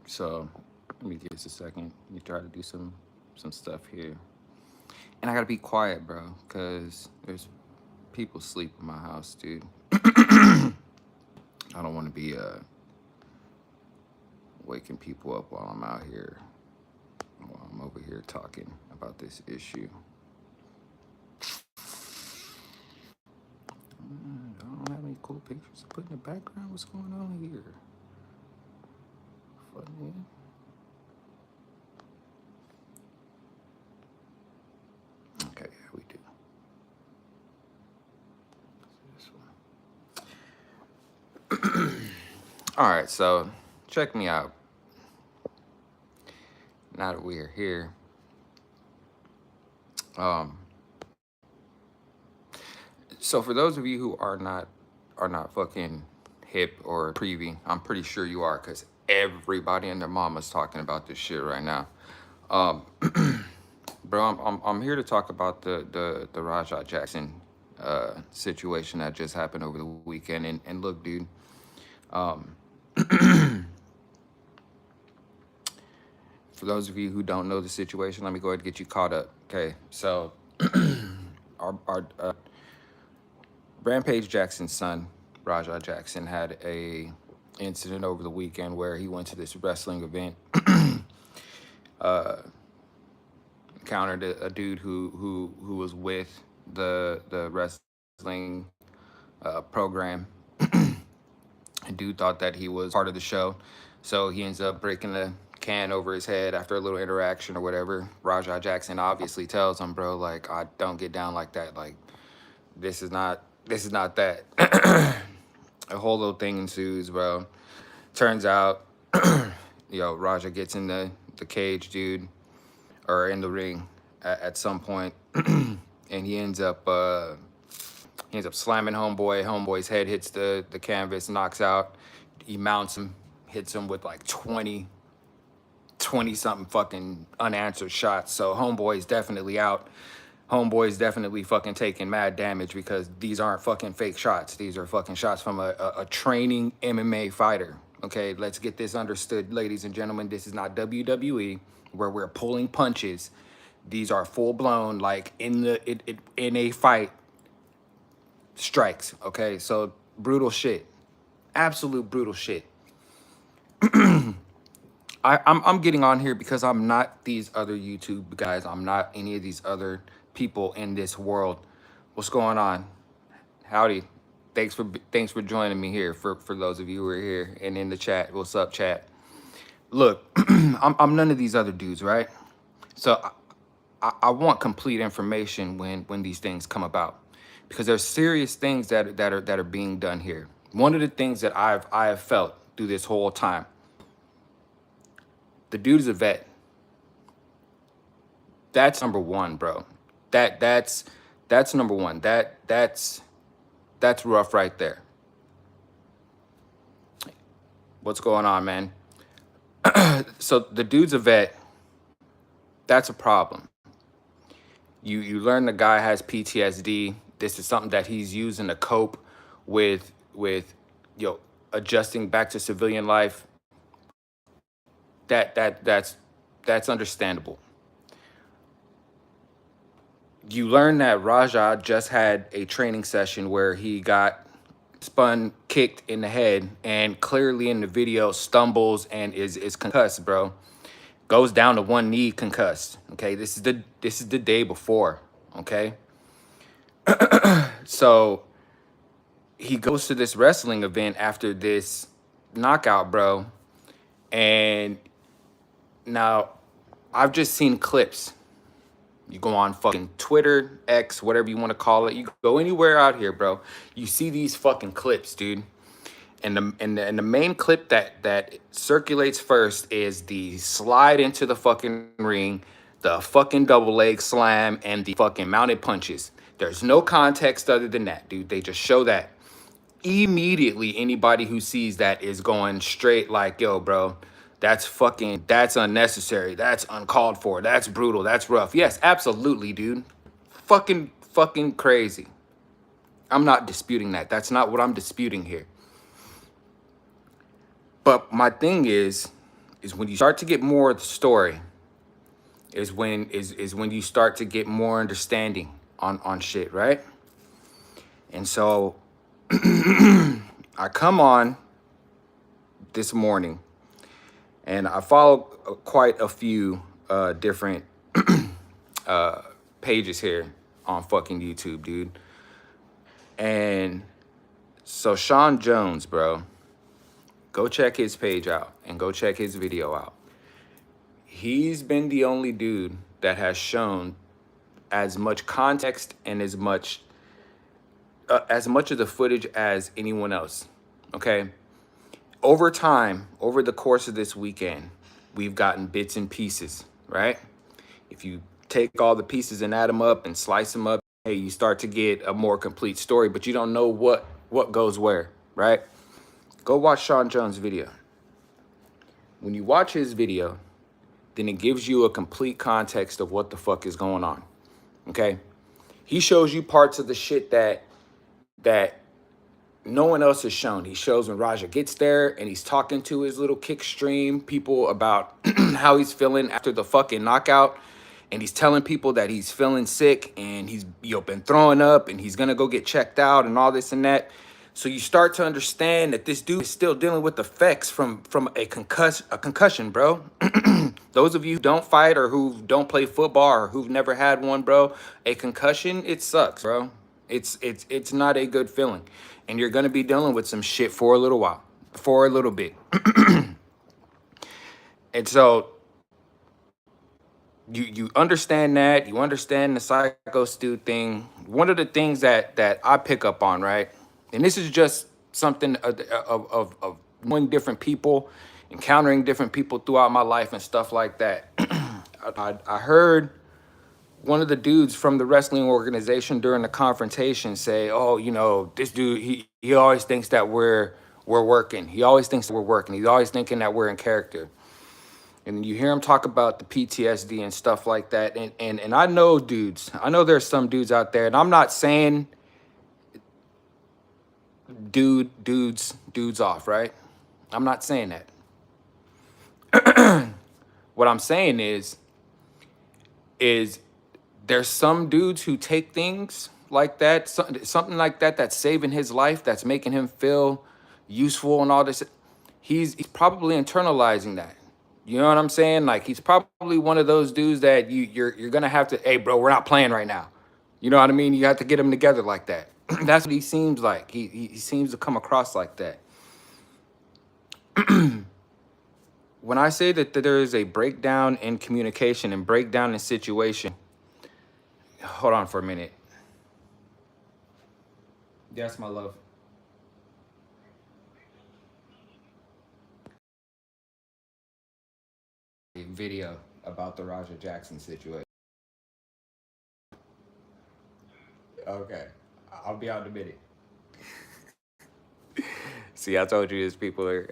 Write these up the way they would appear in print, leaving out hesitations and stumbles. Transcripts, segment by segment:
So let me give this a second. Let me try to do some stuff here. And I gotta be quiet, bro, because there's people sleep in my house, dude. I don't want to be waking people up while I'm out here, while I'm over here talking about this issue. I don't have any cool pictures to put in the background. What's going on here? Funny. Okay, yeah, we do. This one. All right, so check me out. Now that we're here, um, so for those of you who are not fucking hip or privy, I'm pretty sure you are, because everybody and their mama's talking about this shit right now. Um, bro, I'm here to talk about the Rajah Jackson situation that just happened over the weekend. And look, dude, um, for those of you who don't know the situation, let me go ahead and get you caught up. Okay, so our Rampage Jackson's son, Rajah Jackson, had a incident over the weekend where he went to this wrestling event, uh, encountered a dude who was with the wrestling program. And dude thought that he was part of the show, so he ends up breaking the can over his head after a little interaction or whatever. Rajah Jackson obviously tells him, bro, like, I don't get down like that. Like, this is not that. A whole little thing ensues, bro. Turns out, Raja gets in the cage, dude, or in the ring at some point, and he ends up slamming homeboy. Homeboy's head hits the canvas, knocks out. He mounts him, hits him with like 20 something fucking unanswered shots. So homeboy's definitely out. Homeboy's definitely fucking taking mad damage, because these aren't fucking fake shots. These are fucking shots from a training MMA fighter. Okay, let's get this understood, ladies and gentlemen. This is not WWE where we're pulling punches. These are full blown, like in a fight, strikes. Okay, so brutal shit, absolute brutal shit. I'm getting on here because I'm not these other YouTube guys. I'm not any of these other people in this world. What's going on? Howdy. Thanks for joining me here. For those of you who are here and in the chat, what's up, chat? Look, I'm none of these other dudes, right? So I want complete information when these things come about, because there's serious things that are being done here. One of the things that I have felt through this whole time, the dude is a vet. That's number one, bro. That's number one. That's rough right there. What's going on, man? So the dude's a vet. That's a problem. You learn the guy has PTSD. This is something that he's using to cope with adjusting back to civilian life. That's understandable. You learn that Rajah just had a training session where he got spun, kicked in the head, and clearly in the video stumbles and is concussed, bro. Goes down to one knee, concussed. Okay, this is the day before. Okay, so he goes to this wrestling event after this knockout, bro. And now I've just seen clips. You go on fucking Twitter, X, whatever you want to call it. You go anywhere out here, bro. You see these fucking clips, dude. And the main clip that circulates first is the slide into the fucking ring, the fucking double leg slam, and the fucking mounted punches. There's no context other than that, dude. They just show that. Immediately, anybody who sees that is going straight like, yo, bro, that's unnecessary. That's uncalled for. That's brutal. That's rough. Yes, absolutely, dude. Fucking crazy. I'm not disputing that. That's not what I'm disputing here. But my thing is, is when you start to get more of the story, is when you start to get more understanding on shit, right? And so I come on this morning and I follow quite a few different pages here on fucking YouTube, dude. And so Sean Jones, bro, go check his page out and go check his video out. He's been the only dude that has shown as much context and as much of the footage as anyone else. Okay, over time, over the course of this weekend, we've gotten bits and pieces, right? If you take all the pieces and add them up and slice them up, hey, you start to get a more complete story, but you don't know what goes where, right? Go watch Sean Jones' video. When you watch his video, then it gives you a complete context of what the fuck is going on, okay? He shows you parts of the shit that no one else has shown. He shows when Raja gets there and he's talking to his little kick stream people about how he's feeling after the fucking knockout. And he's telling people that he's feeling sick and he's been throwing up and he's gonna go get checked out and all this and that. So you start to understand that this dude is still dealing with effects from a concussion, bro. Those of you who don't fight or who don't play football or who've never had one, bro, a concussion, it sucks, bro. It's not a good feeling. And you're gonna be dealing with some shit for a little while, for a little bit. And so you understand that, you understand the Psycho Stu thing. One of the things that I pick up on, right? And this is just something of knowing different people, encountering different people throughout my life and stuff like that. I heard one of the dudes from the wrestling organization during the confrontation say, "Oh, this dude, he always thinks that we're working. He always thinks that we're working. He's always thinking that we're in character." And you hear him talk about the PTSD and stuff like that. And I know dudes. I know there's some dudes out there, and I'm not saying dudes off, right? I'm not saying that. What I'm saying is there's some dudes who take things like that, something like that, that's saving his life, that's making him feel useful and all this. He's probably internalizing that. You know what I'm saying? Like, he's probably one of those dudes that you're gonna have to, hey, bro, we're not playing right now. You know what I mean? You have to get him together like that. That's what he seems like. He seems to come across like that. When I say that there is a breakdown in communication and breakdown in situation, hold on for a minute. Yes, my love. Video about the Raja Jackson situation. Okay, I'll be out in a minute. See, I told you these people are.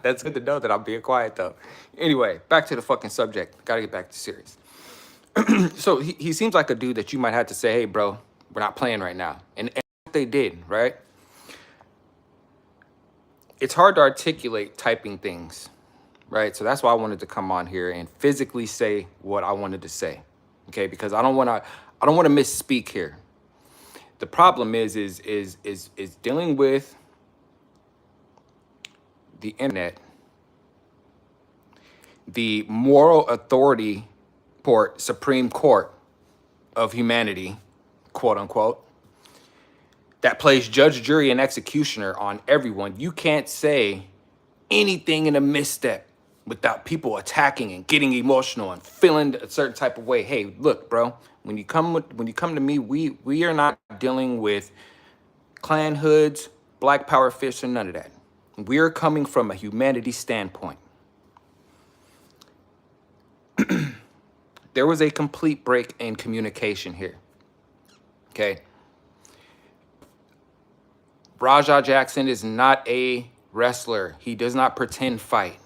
That's good to know that I'm being quiet though. Anyway, back to the fucking subject. Gotta get back to serious. So he seems like a dude that you might have to say, "Hey, bro, we're not playing right now," and they did, right? It's hard to articulate typing things, right? So that's why I wanted to come on here and physically say what I wanted to say, okay? Because I don't want to misspeak here. The problem is dealing with the internet, the moral authority Supreme Court of humanity, quote unquote, that plays judge, jury, and executioner on everyone. You can't say anything in a misstep without people attacking and getting emotional and feeling a certain type of way. Hey, look, bro, when you come to me, we are not dealing with clan hoods, black power fists, or none of that. We are coming from a humanity standpoint. There was a complete break in communication here. Okay. Raja Jackson is not a wrestler. He does not pretend fight.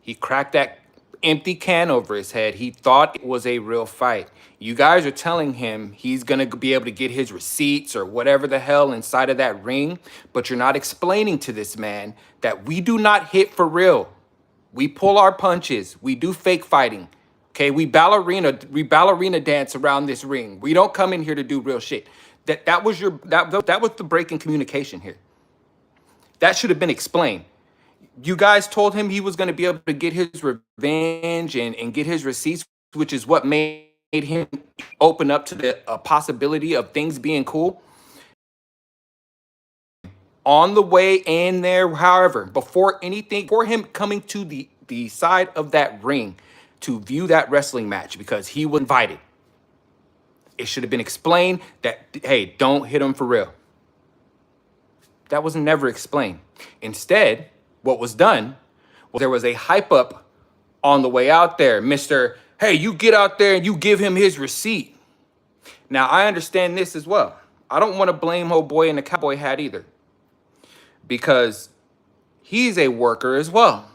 He cracked that empty can over his head. He thought it was a real fight. You guys are telling him he's going to be able to get his receipts or whatever the hell inside of that ring, but you're not explaining to this man that we do not hit for real. We pull our punches. We do fake fighting. Okay, we ballerina dance around this ring. We don't come in here to do real shit. That was the break in communication here. That should have been explained. You guys told him he was going to be able to get his revenge and get his receipts, which is what made him open up to the possibility of things being cool. On the way in there, however, before him coming to the side of that ring to view that wrestling match because he was invited, it should have been explained that, hey, don't hit him for real. That was never explained. Instead, what was done was there was a hype up on the way out there. Mr. Hey, you get out there and you give him his receipt. Now, I understand this as well. I don't want to blame old boy in the cowboy hat either, because he's a worker as well.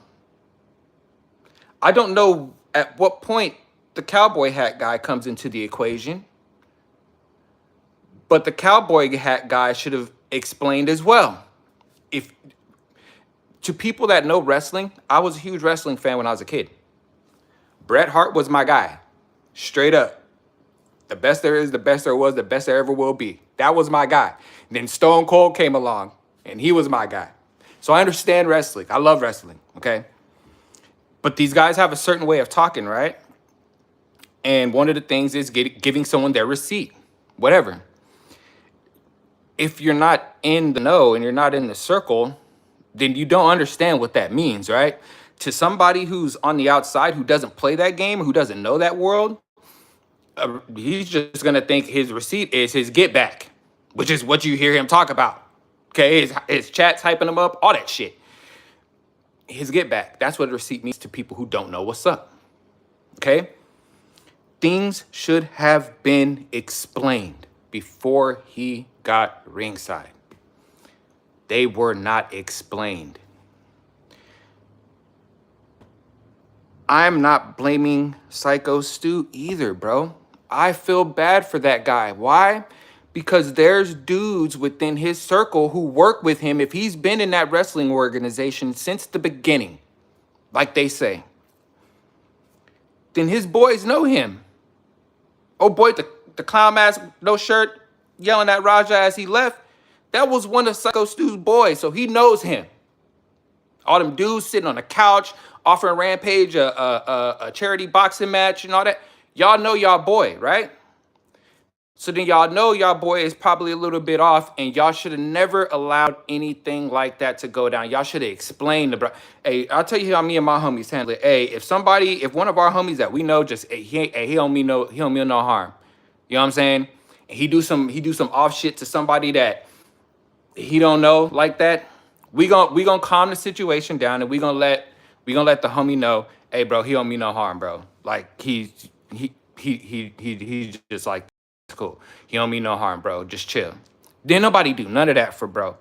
I don't know at what point the cowboy hat guy comes into the equation, but the cowboy hat guy should have explained as well. If to people that know wrestling, I was a huge wrestling fan when I was a kid. Bret Hart was my guy, straight up. The best there is, the best there was, the best there ever will be. That was my guy. And then Stone Cold came along, and he was my guy. So I understand wrestling. I love wrestling, okay? But these guys have a certain way of talking, right? And one of the things is giving someone their receipt, whatever. If you're not in the know and you're not in the circle, then you don't understand what that means, right? To somebody who's on the outside, who doesn't play that game, who doesn't know that world, he's just going to think his receipt is his get back, which is what you hear him talk about. Okay, his chat's hyping him up, all that shit. His get back. That's what a receipt means to people who don't know what's up. Okay? Things should have been explained before he got ringside. They were not explained. I'm not blaming Psycho Stu either, bro. I feel bad for that guy. Why? Because there's dudes within his circle who work with him if he's been in that wrestling organization since the beginning, like they say. Then his boys know him. Oh boy, the clown mask, no shirt, yelling at Raja as he left, that was one of Psycho Stu's boys, so he knows him. All them dudes sitting on the couch, offering Rampage a charity boxing match and all that. Y'all know y'all boy, right? So then y'all know y'all boy is probably a little bit off, and y'all should have never allowed anything like that to go down. Y'all should have explained the bro. Hey, I'll tell you how me and my homies handle it. Hey, if one of our homies that we know just he don't mean no harm. You know what I'm saying? And he do some off shit to somebody that he don't know like that. We gonna calm the situation down, and we gonna let the homie know, hey bro, he don't mean no harm, bro. Like he's just like, cool. He don't mean no harm, bro. Just chill. Didn't nobody do none of that for bro.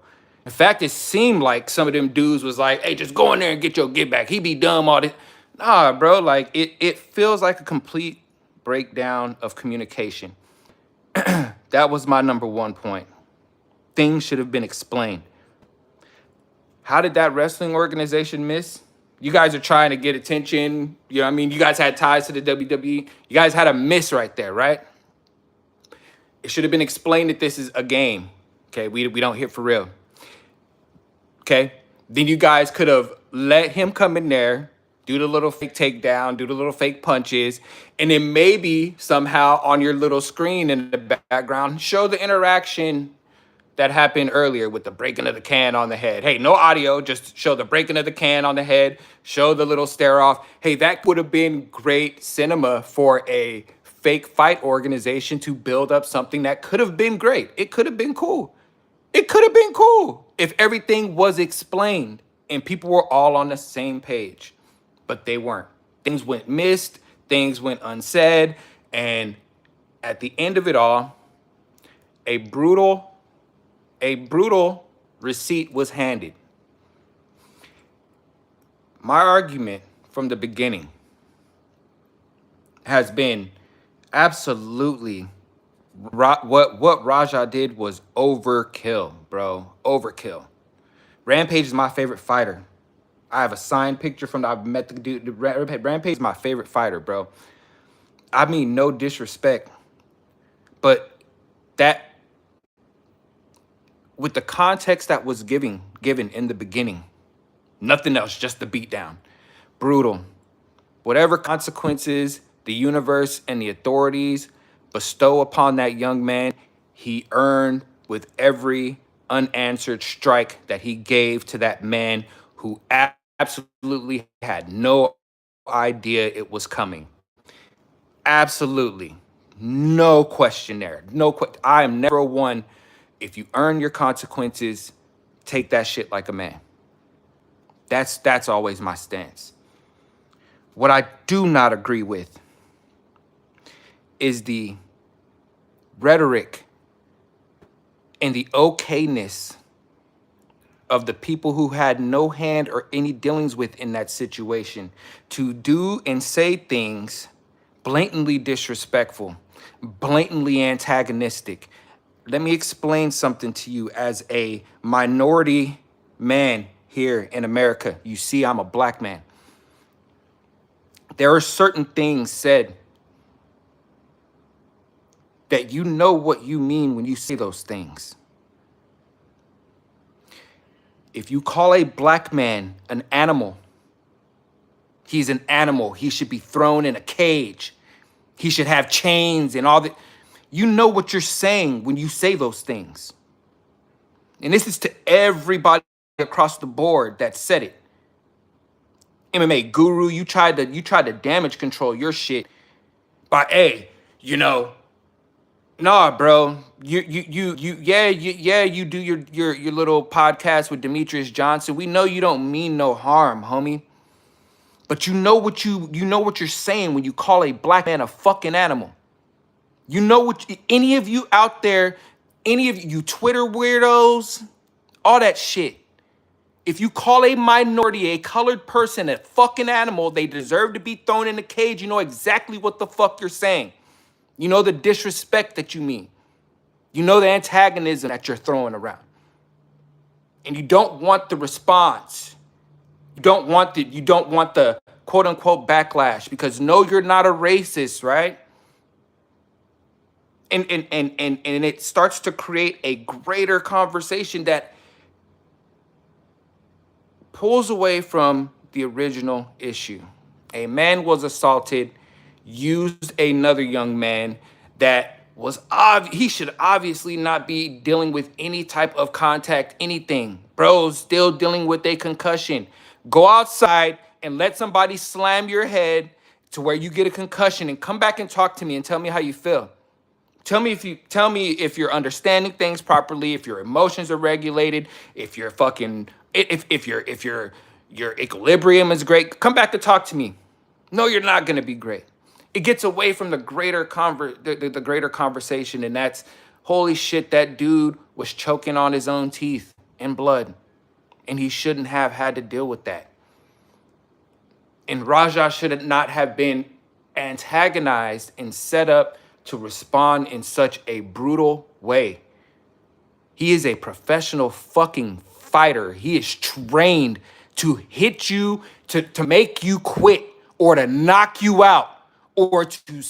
In fact, it seemed like some of them dudes was like, hey, just go in there and get your get back. He be dumb all this. Nah, bro. Like it feels like a complete breakdown of communication. That was my number one point. Things should have been explained. How did that wrestling organization miss? You guys are trying to get attention. You know what I mean? You guys had ties to the WWE. You guys had a miss right there, right? It should have been explained that this is a game. Okay, we don't hit for real. Okay, then you guys could have let him come in there, do the little fake takedown, do the little fake punches, and then maybe somehow on your little screen in the background, show the interaction that happened earlier with the breaking of the can on the head. Hey, no audio, just show the breaking of the can on the head, show the little stare off. Hey, that would have been great cinema for a fake fight organization to build up something that could have been great. It could have been cool. It could have been cool if everything was explained and people were all on the same page, but they weren't. Things went missed, things went unsaid, and at the end of it all, a brutal receipt was handed. My argument from the beginning has been absolutely what Raja did was overkill, bro. Overkill. Rampage is my favorite fighter. I have a signed picture from I've met the dude. Rampage is my favorite fighter, bro. I mean, no disrespect, but that with the context that was given in the beginning, nothing else, just the beatdown. Brutal. Whatever consequences the universe and the authorities bestow upon that young man, he earned with every unanswered strike that he gave to that man who absolutely had no idea it was coming. Absolutely. No question there. I am never one. If you earn your consequences, take that shit like a man. That's always my stance. What I do not agree with is the rhetoric and the okayness of the people who had no hand or any dealings with in that situation to do and say things blatantly disrespectful, blatantly antagonistic. Let me explain something to you as a minority man here in America. You see, I'm a black man. There are certain things said that you know what you mean when you say those things. If you call a black man an animal, he's an animal. He should be thrown in a cage. He should have chains and all that. You know what you're saying when you say those things. And this is to everybody across the board that said it. MMA guru, you tried to damage control your shit by, hey, nah, bro. You do your little podcast with Demetrius Johnson. We know you don't mean no harm, homie. But you know what you're saying when you call a black man a fucking animal. You know what any of you out there, any of you Twitter weirdos, all that shit. If you call a minority, a colored person, a fucking animal, they deserve to be thrown in a cage. You know exactly what the fuck you're saying. You know the disrespect that you mean. You know the antagonism that you're throwing around. And you don't want the response. You don't want the quote unquote backlash because no, you're not a racist, right? And it starts to create a greater conversation that pulls away from the original issue. A man was assaulted, used another young man that was he should obviously not be dealing with any type of contact, anything. Bro, still dealing with a concussion. Go outside and let somebody slam your head to where you get a concussion and come back and talk to me and tell me how you feel. Tell me if you're understanding things properly, if your emotions are regulated, if you're fucking if your equilibrium is great. Come back to talk to me. No, you're not gonna be great. It gets away from the greater the greater conversation, and that's holy shit, that dude was choking on his own teeth and blood, and he shouldn't have had to deal with that. And Raja should not have been antagonized and set up to respond in such a brutal way. He is a professional fucking fighter. He is trained to hit you, to make you quit, or to knock you out, or to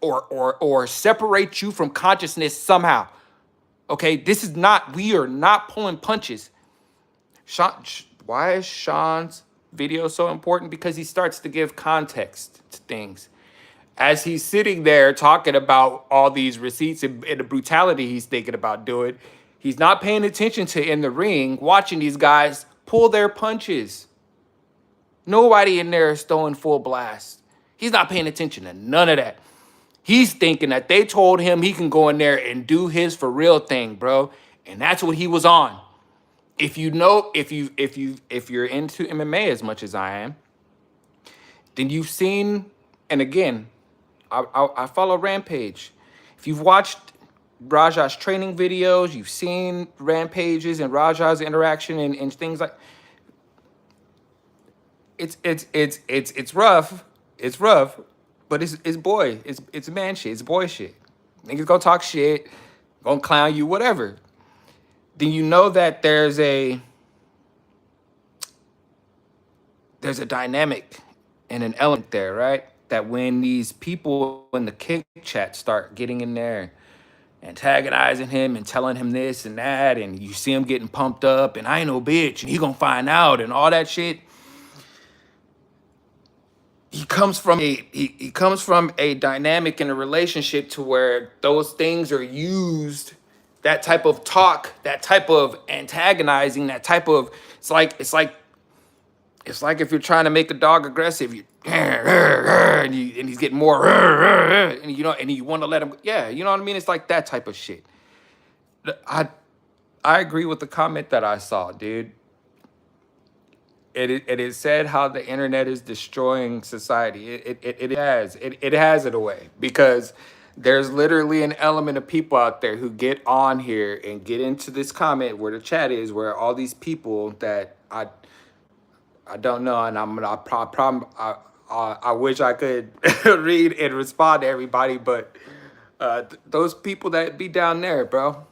or separate you from consciousness somehow. Okay, we are not pulling punches. Why is Sean's video so important? Because he starts to give context to things. As he's sitting there talking about all these receipts and the brutality he's thinking about doing, he's not paying attention to in the ring, watching these guys pull their punches. Nobody in there is throwing full blast. He's not paying attention to none of that. He's thinking that they told him he can go in there and do his for real thing, bro. And that's what he was on. If you're into MMA as much as I am, then you've seen, and again, I follow Rampage. If you've watched Raja's training videos, you've seen Rampage's and Raja's interaction and things like it's rough. It's rough, but it's man shit, it's boy shit. Niggas gonna talk shit, gonna clown you, whatever. Then you know that there's a there's a dynamic and an element there, right? That when these people in the kick chat start getting in there antagonizing him and telling him this and that, and you see him getting pumped up, and I ain't no bitch, and he gonna find out, and all that shit. He comes from a dynamic in a relationship to where those things are used, that type of talk, that type of antagonizing, that type of it's like if you're trying to make a dog aggressive, you and he's getting more and and you want to let him, yeah, you know what I mean? It's like that type of shit. I I agree with the comment that I saw, dude. It is said how the internet is destroying society. It has it away because there's literally an element of people out there who get on here and get into this comment where the chat is, where all these people that I don't know, and I wish I could read and respond to everybody, but those people that be down there, bro,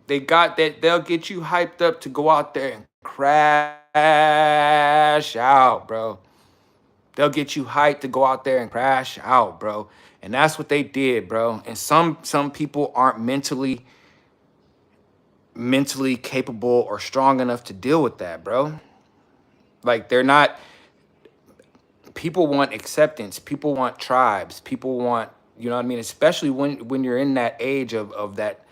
they got that. They'll get you hyped up to go out there and crash out, bro. They'll get you hyped to go out there and crash out, bro. And that's what they did, bro. And some people aren't mentally capable or strong enough to deal with that, bro. Like they're not. People want acceptance. People want tribes. People want, you know what I mean? Especially when you're in that age of that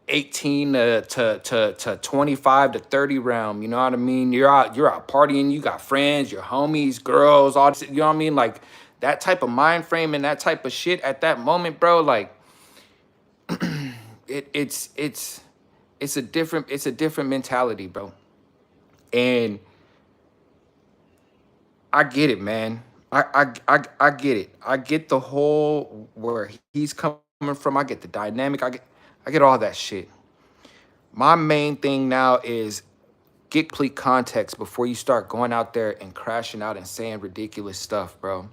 18 to 25 to 30 realm, you know what I mean? You're out partying, you got friends, your homies, girls, all this, you know what I mean? Like that type of mind frame and that type of shit at that moment, bro, like it's a different mentality, bro. And I get it, man. I get it. I get the whole where he's coming from. I get the dynamic. I get all that shit. My main thing now is get complete context before you start going out there and crashing out and saying ridiculous stuff, bro.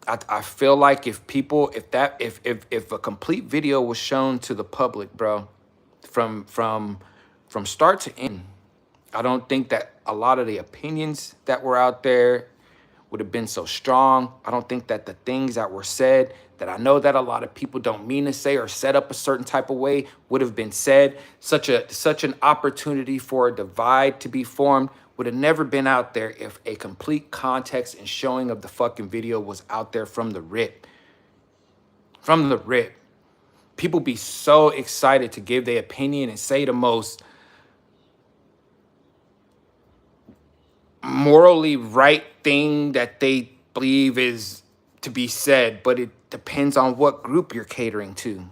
I feel like if a complete video was shown to the public, bro, from start to end, I don't think that a lot of the opinions that were out there would have been so strong. I don't think that the things that were said that I know that a lot of people don't mean to say or set up a certain type of way would have been said. Such an opportunity for a divide to be formed would have never been out there if a complete context and showing of the fucking video was out there from the rip. From the rip. People be so excited to give their opinion and say the most morally right thing that they believe is to be said, but it depends on what group you're catering to.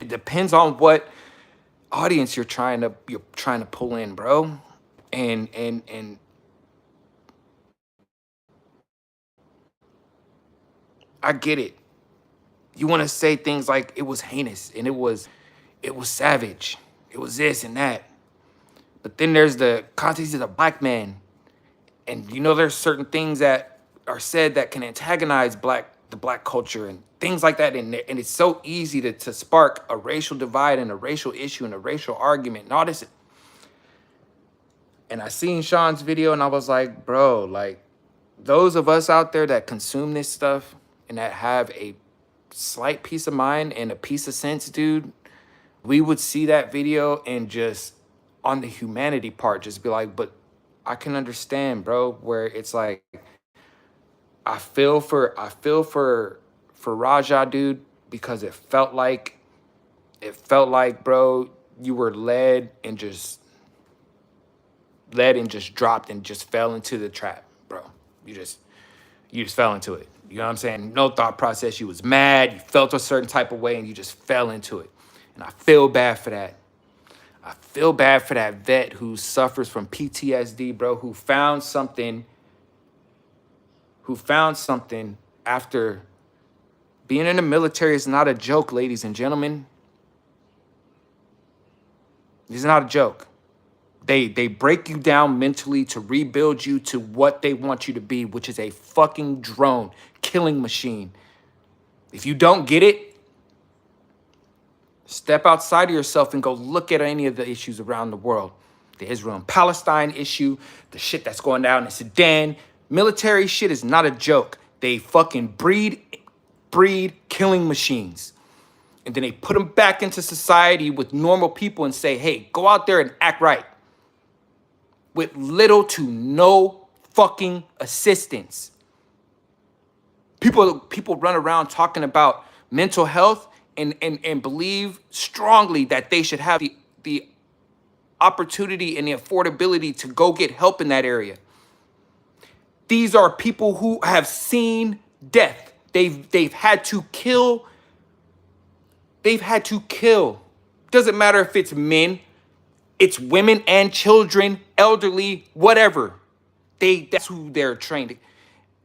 It depends on what audience you're trying to pull in, bro. And I get it. You want to say things like it was heinous and it was savage. It was this and that. But then there's the context of a black man. And there's certain things that are said that can antagonize the black culture and things like that. And it's so easy to spark a racial divide and a racial issue and a racial argument and all this. And I seen Sean's video and I was like, bro, like those of us out there that consume this stuff and that have a slight piece of mind and a piece of sense, dude, we would see that video and just on the humanity part, just be like, but I can understand, bro, where it's like, I feel for Raja, dude, because it felt like, bro, you were led and just dropped and just fell into the trap, bro. You just fell into it. You know what I'm saying? No thought process. You was mad. You felt a certain type of way and you just fell into it. And I feel bad for that. I feel bad for that vet who suffers from PTSD, bro, who found something after being in the military is not a joke, ladies and gentlemen. It's not a joke. They break you down mentally to rebuild you to what they want you to be, which is a fucking drone killing machine. If you don't get it, step outside of yourself and go look at any of the issues around the world. The Israel and Palestine issue, the shit that's going down in Sudan. Military shit is not a joke. They fucking breed killing machines. And then they put them back into society with normal people and say, hey, go out there and act right. With little to no fucking assistance. People run around talking about mental health and believe strongly that they should have the opportunity and the affordability to go get help in that area. These are people who have seen death. They've had to kill. They've had to kill. Doesn't matter if it's men, it's women and children, elderly, whatever. That's who they're trained.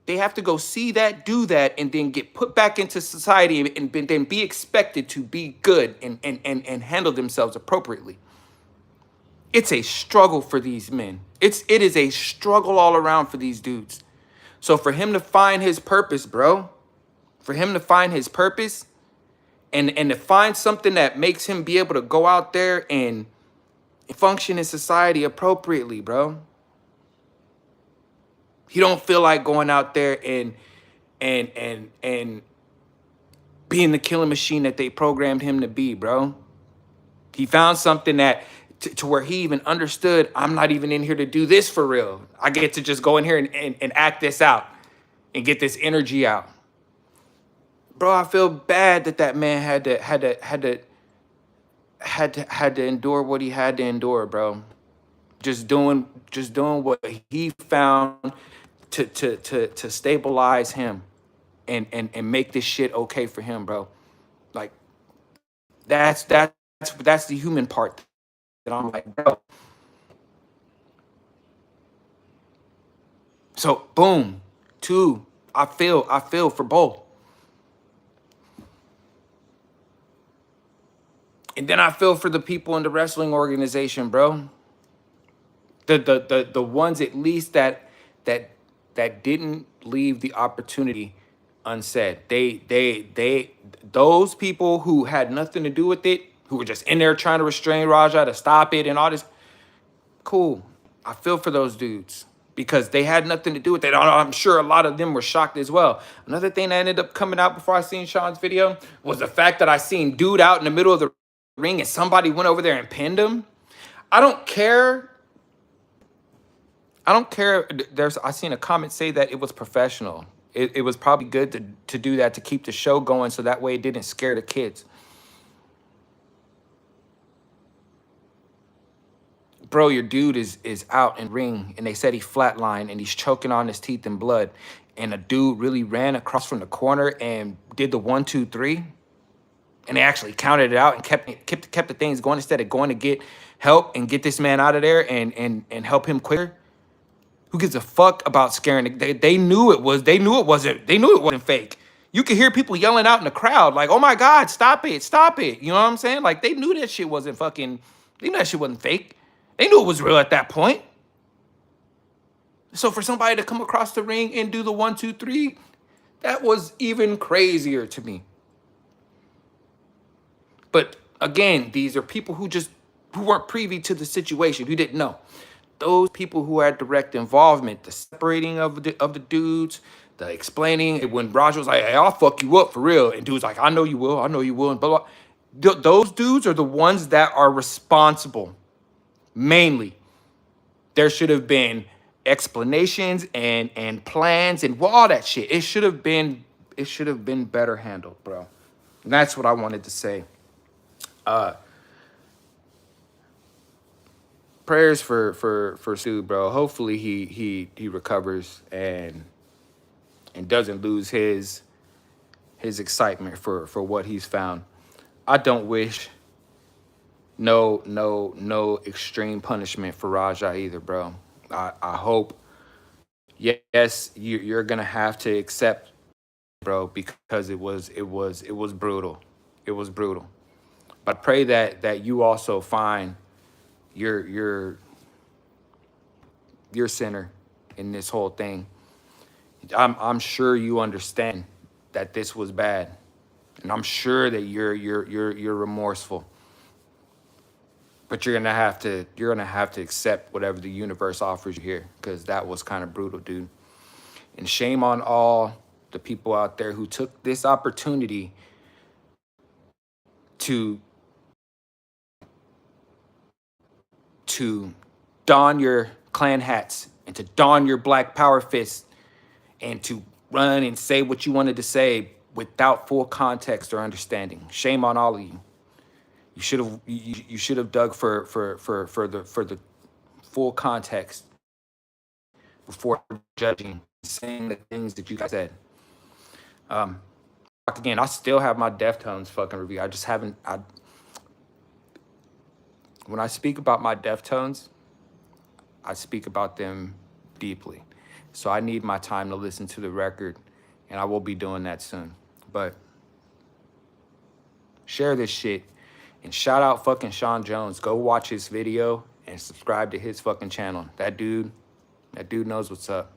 They have to go see that, do that, and then get put back into society and then be expected to be good and handle themselves appropriately. It's a struggle for these men. It is a struggle all around for these dudes. So for him to find his purpose, bro, for him to find his purpose and to find something that makes him be able to go out there and function in society appropriately, bro. He don't feel like going out there and being the killing machine that they programmed him to be, bro. He found something that to where he even understood, I'm not even in here to do this for real. I get to just go in here and act this out and get this energy out. Bro, I feel bad that man had to endure what he had to endure, bro. Just doing what he found to stabilize him and make this shit okay for him, bro. Like that's the human part that I'm like, bro. So boom, two, I feel for both. And then I feel for the people in the wrestling organization, bro. The ones at least that didn't leave the opportunity unsaid. Those people who had nothing to do with it, who were just in there trying to restrain Raja to stop it and all this. Cool. I feel for those dudes because they had nothing to do with it. I'm sure a lot of them were shocked as well. Another thing that ended up coming out before I seen Sean's video was the fact that I seen dude out in the middle of the ring and somebody went over there and pinned him. I don't care. I seen a comment say that it was professional. It was probably good to do that to keep the show going so that way it didn't scare the kids. Bro, your dude is out in ring and they said he flatlined and he's choking on his teeth and blood. And a dude really ran across from the corner and did the 1, 2, 3. And they actually counted it out and kept the things going instead of going to get help and get this man out of there and help him quicker. Who gives a fuck about scaring? They knew it wasn't fake. You could hear people yelling out in the crowd like, "Oh my God, stop it, stop it!" You know what I'm saying? Like they knew that shit wasn't fucking. They knew that shit wasn't fake. They knew it was real at that point. So for somebody to come across the ring and do the 1, 2, 3, that was even crazier to me. But again, these are people who weren't privy to the situation, who didn't know. Those people who had direct involvement, the separating of the dudes, the explaining when Raja was like, "Hey, I'll fuck you up for real," and dude's like, "I know you will, and blah blah." Those dudes are the ones that are responsible. Mainly, there should have been explanations and plans and all that shit. It should have been better handled, bro. And that's what I wanted to say. Prayers for Stu, bro. Hopefully he recovers and doesn't lose his excitement for what he's found. I don't wish no extreme punishment for Raja either, bro. I hope, yes, you're gonna have to accept, bro, because it was brutal. It was brutal. But I pray that you also find your center in this whole thing. I'm sure you understand that this was bad, and I'm sure that you're remorseful. But you're gonna have to accept whatever the universe offers you here, because that was kind of brutal, dude. And shame on all the people out there who took this opportunity to to don your clan hats and to don your black power fists and to run and say what you wanted to say without full context or understanding. Shame on all of you. You should have dug for the full context before judging, saying the things that you guys said. Um, Again, I still have my Deftones fucking review. I just haven't. When I speak about my Deftones, I speak about them deeply. So I need my time to listen to the record, and I will be doing that soon. But share this shit and shout out fucking Sean Jones. Go watch his video and subscribe to his fucking channel. That dude knows what's up.